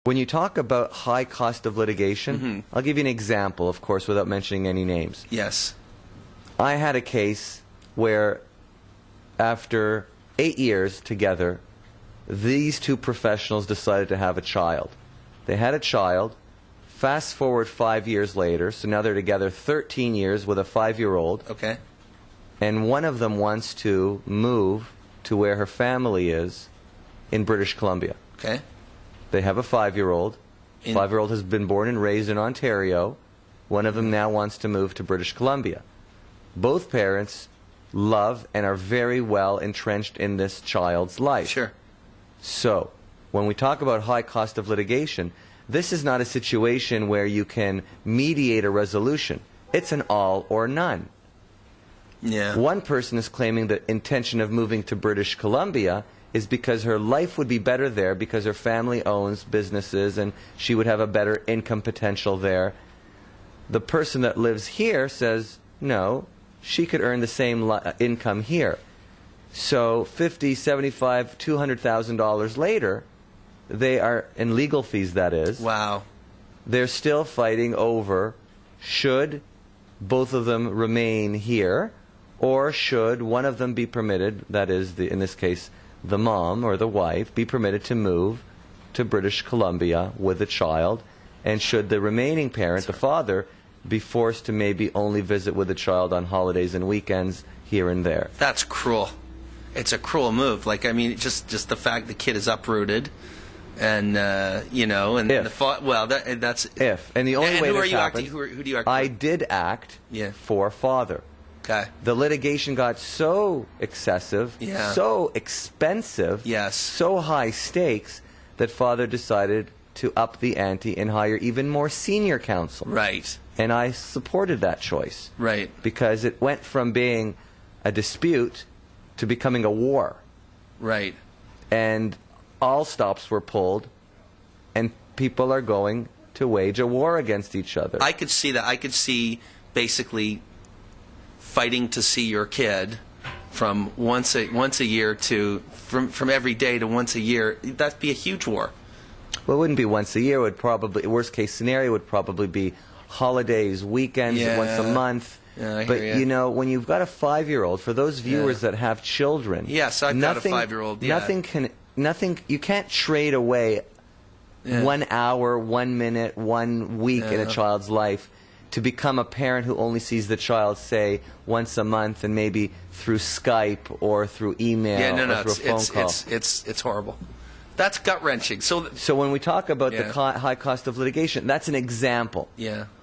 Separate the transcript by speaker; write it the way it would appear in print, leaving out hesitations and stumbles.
Speaker 1: When you talk about high cost of litigation, I'll give you an example, of course, without mentioning any names.
Speaker 2: Yes.
Speaker 1: I had a case where after 8 years together, these two professionals decided to have a child. They had a child. Fast forward 5 years later, so now they're together 13 years with a 5-year-old.
Speaker 2: Okay.
Speaker 1: And one of them wants to move to where her family is in British Columbia.
Speaker 2: Okay.
Speaker 1: They have a 5-year-old. 5-year-old has been born and raised in Ontario. One of them now wants to move to British Columbia. Both parents love and are very well entrenched in this child's life.
Speaker 2: Sure.
Speaker 1: So, when we talk about high cost of litigation, this is not a situation where you can mediate a resolution. It's an all or none.
Speaker 2: Yeah.
Speaker 1: One person is claiming the intention of moving to British Columbia is because her life would be better there because her family owns businesses and she would have a better income potential there. The person that lives here says, no, she could earn the same income here. So $50,000, $75,000, $200,000 later, they are, in legal fees that is,
Speaker 2: Wow.
Speaker 1: they're still fighting over should both of them remain here or should one of them be permitted, that is, in this case, the mom or the wife, be permitted to move to British Columbia with a child, and should the remaining parent, the father, be forced to maybe only visit with the child on holidays and weekends here and there.
Speaker 2: That's cruel. It's a cruel move. Like, I mean, just the fact the kid is uprooted, and you know, and
Speaker 1: If.
Speaker 2: that's
Speaker 1: If. And the only
Speaker 2: and
Speaker 1: way
Speaker 2: who
Speaker 1: this
Speaker 2: are you
Speaker 1: happens,
Speaker 2: acting? Who do you act?
Speaker 1: I did act for father.
Speaker 2: Okay.
Speaker 1: The litigation got so excessive, so expensive, so high stakes, that father decided to up the ante and hire even more senior counsel.
Speaker 2: Right.
Speaker 1: And I supported that choice.
Speaker 2: Right.
Speaker 1: Because it went from being a dispute to becoming a war.
Speaker 2: Right.
Speaker 1: And all stops were pulled, and people are going to wage a war against each other.
Speaker 2: I could see that. I could see basically fighting to see your kid from once a year to from every day to once a year. That'd be a huge war.
Speaker 1: Well, it wouldn't be once a year. It would probably, worst case scenario, would probably be holidays, weekends, once a month.
Speaker 2: Yeah, I
Speaker 1: but
Speaker 2: hear you
Speaker 1: know, when you've got a 5-year-old, for those viewers that have children,
Speaker 2: yes, I've got a 5-year-old.
Speaker 1: Nothing. You can't trade away 1 hour, 1 minute, 1 week in a child's life to become a parent who only sees the child, say, once a month and maybe through Skype or through email or through a phone call.
Speaker 2: It's horrible. That's gut-wrenching. So
Speaker 1: when we talk about the high cost of litigation, that's an example.
Speaker 2: Yeah.